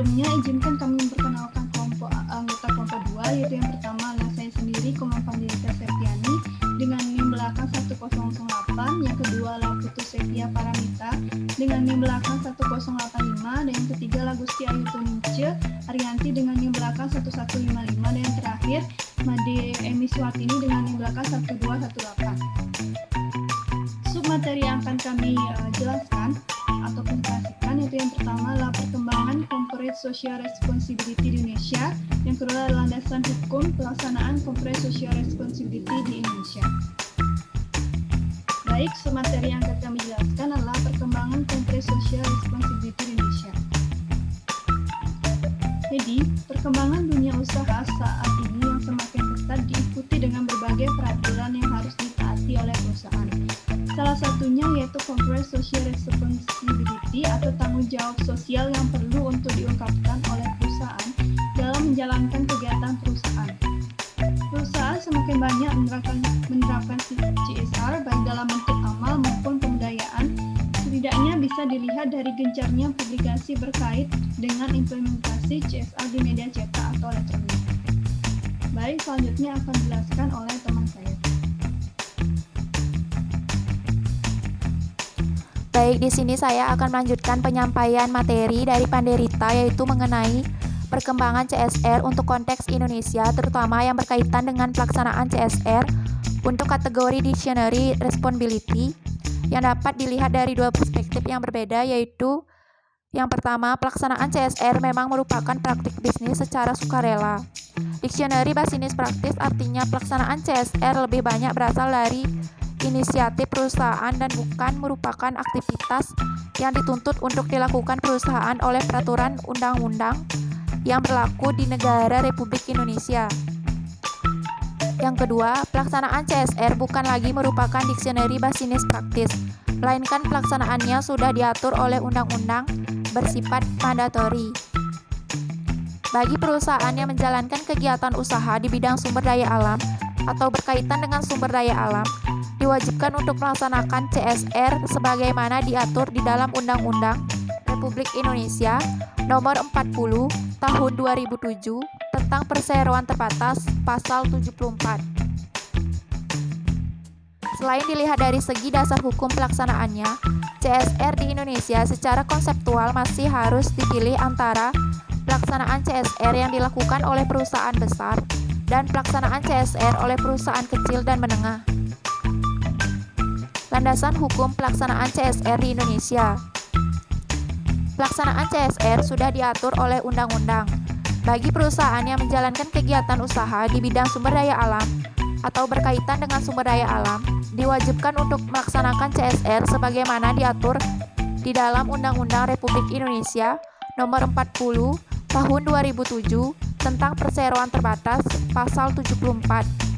sebelumnya izinkan kami memperkenalkan anggota kelompok 2, yaitu yang pertama adalah saya sendiri, Komang Pandita Septiani dengan NIM belakang 1008, yang kedua adalah Putu Sepia Paramita dengan NIM belakang 1085, dan yang ketiga adalah Gusti Ayu Tunince Arianti dengan NIM belakang 1155, dan yang terakhir Made Emi Suhartini dengan NIM belakang 1218. Submateri yang akan kami jelaskan atau presentasikan yaitu yang pertama adalah perkembangan Corporate Social Responsibility di Indonesia, yang kedua adalah landasan hukum pelaksanaan Corporate Social Responsibility di Indonesia. Baik, submateri yang akan kami jelaskan adalah perkembangan Corporate Social Responsibility di Indonesia. Jadi, perkembangan dunia usaha saat ini yang semakin ketat diikuti dengan berbagai peraturan yang harus ditaati oleh perusahaan. Salah satunya yaitu Corporate Social Responsibility atau tanggung jawab sosial yang perlu untuk diungkapkan oleh perusahaan dalam menjalankan kegiatan perusahaan. Perusahaan semakin banyak menerapkan CSR baik dalam bentuk amal maupun pemberdayaan. Setidaknya bisa dilihat dari gencarnya publikasi berkait dengan implementasi CSR di media cetak atau elektronik. Baik, selanjutnya akan dijelaskan oleh teman saya. Baik, di sini saya akan melanjutkan penyampaian materi dari Panderita, yaitu mengenai perkembangan CSR untuk konteks Indonesia, terutama yang berkaitan dengan pelaksanaan CSR untuk kategori Dictionary Responsibility yang dapat dilihat dari dua perspektif yang berbeda, yaitu yang pertama, pelaksanaan CSR memang merupakan praktik bisnis secara sukarela. Dictionary Business Practice artinya pelaksanaan CSR lebih banyak berasal dari inisiatif perusahaan dan bukan merupakan aktivitas yang dituntut untuk dilakukan perusahaan oleh peraturan undang-undang yang berlaku di negara Republik Indonesia. Yang kedua, pelaksanaan CSR bukan lagi merupakan Dictionary Business Practice, melainkan pelaksanaannya sudah diatur oleh undang-undang bersifat mandatori. Bagi perusahaan yang menjalankan kegiatan usaha di bidang sumber daya alam atau berkaitan dengan sumber daya alam, diwajibkan untuk melaksanakan CSR sebagaimana diatur di dalam Undang-Undang Republik Indonesia Nomor 40 Tahun 2007 tentang Perseroan Terbatas Pasal 74. Selain dilihat dari segi dasar hukum pelaksanaannya, CSR di Indonesia secara konseptual masih harus dipilih antara pelaksanaan CSR yang dilakukan oleh perusahaan besar dan pelaksanaan CSR oleh perusahaan kecil dan menengah. Landasan hukum pelaksanaan CSR di Indonesia. Pelaksanaan CSR sudah diatur oleh undang-undang. Bagi perusahaan yang menjalankan kegiatan usaha di bidang sumber daya alam atau berkaitan dengan sumber daya alam, diwajibkan untuk melaksanakan CSR sebagaimana diatur di dalam Undang-Undang Republik Indonesia Nomor 40 Tahun 2007 tentang Perseroan Terbatas Pasal 74.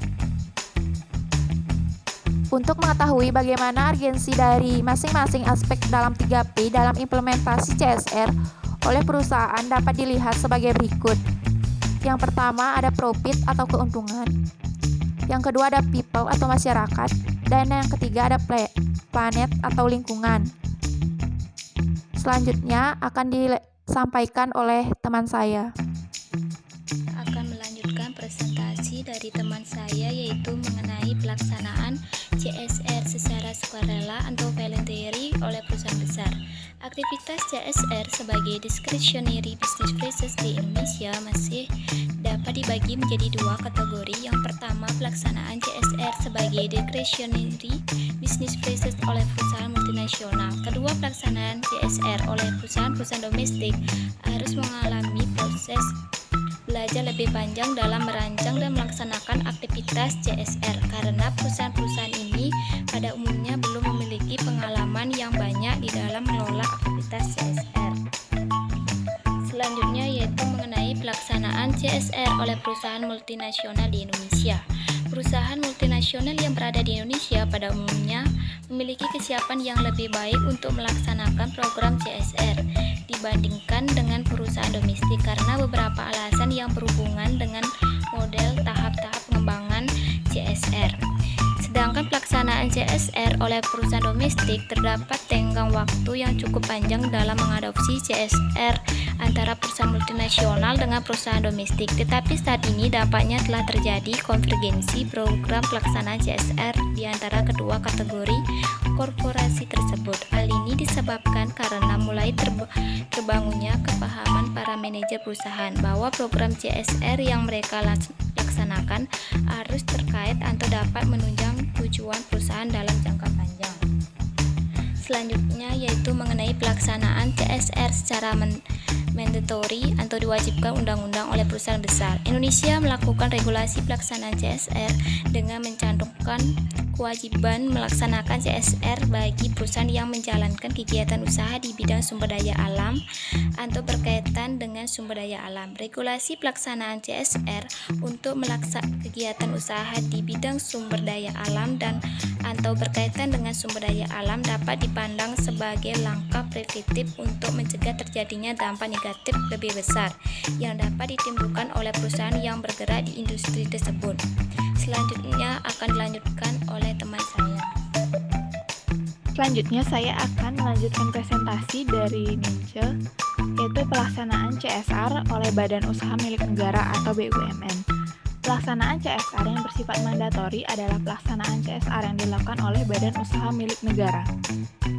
Untuk mengetahui bagaimana urgensi dari masing-masing aspek dalam 3P dalam implementasi CSR oleh perusahaan dapat dilihat sebagai berikut. Yang pertama ada profit atau keuntungan. Yang kedua ada people atau masyarakat. Dan yang ketiga ada planet atau lingkungan. Selanjutnya akan disampaikan oleh teman saya. Akan melanjutkan presentasi dari teman saya yaitu mengenai pelaksanaan CSR secara sukarela atau voluntary oleh perusahaan besar. Aktivitas CSR sebagai discretionary business practices di Indonesia masih dapat dibagi menjadi dua kategori. Yang pertama, pelaksanaan CSR sebagai discretionary business practices oleh perusahaan multinasional. Kedua, pelaksanaan CSR oleh perusahaan-perusahaan domestik harus mengalami proses belajar lebih panjang dalam merancang dan melaksanakan aktivitas CSR karena perusahaan-perusahaan ini pada umumnya belum memiliki pengalaman yang banyak di dalam mengelola aktivitas CSR. Selanjutnya yaitu mengenai pelaksanaan CSR oleh perusahaan multinasional di Indonesia. Perusahaan multinasional yang berada di Indonesia pada umumnya memiliki kesiapan yang lebih baik untuk melaksanakan program CSR dibandingkan dengan perusahaan domestik karena beberapa alasan yang berhubungan dengan model tahap-tahap pengembangan CSR. Sedangkan pelaksanaan pelaksanaan CSR oleh perusahaan domestik, terdapat tenggang waktu yang cukup panjang dalam mengadopsi CSR antara perusahaan multinasional dengan perusahaan domestik. Tetapi saat ini dampaknya telah terjadi konvergensi program pelaksanaan CSR di antara kedua kategori korporasi tersebut. Hal ini disebabkan karena mulai terbangunnya kepahaman para manajer perusahaan bahwa program CSR yang mereka laksanakan harus terkait atau dapat menunjang tujuan perusahaan dalam jangka panjang. Selanjutnya yaitu mengenai pelaksanaan CSR secara mandatory atau diwajibkan undang-undang oleh perusahaan besar. Indonesia melakukan regulasi pelaksanaan CSR dengan mencantumkan kewajiban melaksanakan CSR bagi perusahaan yang menjalankan kegiatan usaha di bidang sumber daya alam atau berkaitan dengan sumber daya alam. Regulasi pelaksanaan CSR untuk melaksanakan kegiatan usaha di bidang sumber daya alam dan atau berkaitan dengan sumber daya alam dapat dipandang sebagai langkah preventif untuk mencegah terjadinya dampak negatif lebih besar yang dapat ditimbulkan oleh perusahaan yang bergerak di industri tersebut. Selanjutnya akan dilanjutkan oleh teman saya. Selanjutnya saya akan melanjutkan presentasi dari NINCE, yaitu pelaksanaan CSR oleh Badan Usaha Milik Negara atau BUMN. Pelaksanaan CSR yang bersifat mandatori adalah pelaksanaan CSR yang dilakukan oleh Badan Usaha Milik Negara.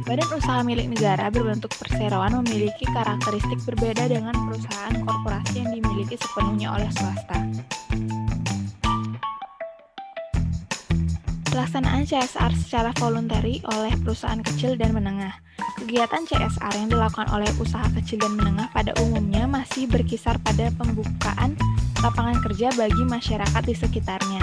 Badan Usaha Milik Negara berbentuk perseroan memiliki karakteristik berbeda dengan perusahaan korporasi yang dimiliki sepenuhnya oleh swasta. Pelaksanaan CSR secara voluntary oleh perusahaan kecil dan menengah. Kegiatan CSR yang dilakukan oleh usaha kecil dan menengah pada umumnya masih berkisar pada pembukaan lapangan kerja bagi masyarakat di sekitarnya.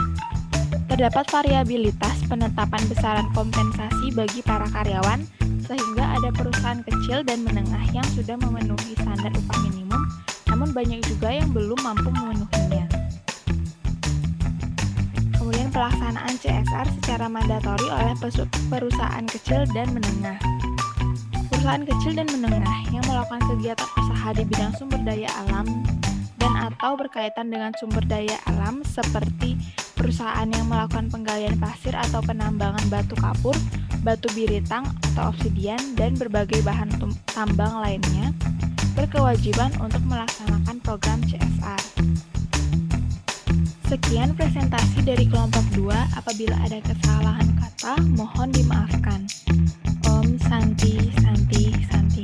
Terdapat variabilitas penetapan besaran kompensasi bagi para karyawan, sehingga ada perusahaan kecil dan menengah yang sudah memenuhi standar upah minimum, namun banyak juga yang belum mampu memenuhinya. Kemudian pelaksanaan CSR secara mandatori oleh perusahaan kecil dan menengah. Perusahaan kecil dan menengah yang melakukan kegiatan usaha di bidang sumber daya alam dan atau berkaitan dengan sumber daya alam seperti perusahaan yang melakukan penggalian pasir atau penambangan batu kapur, batu biritang atau obsidian, dan berbagai bahan tambang lainnya, berkewajiban untuk melaksanakan program CSR. Sekian presentasi dari kelompok 2. Apabila ada kesalahan kata, mohon dimaafkan. Om Santi Santi Santi.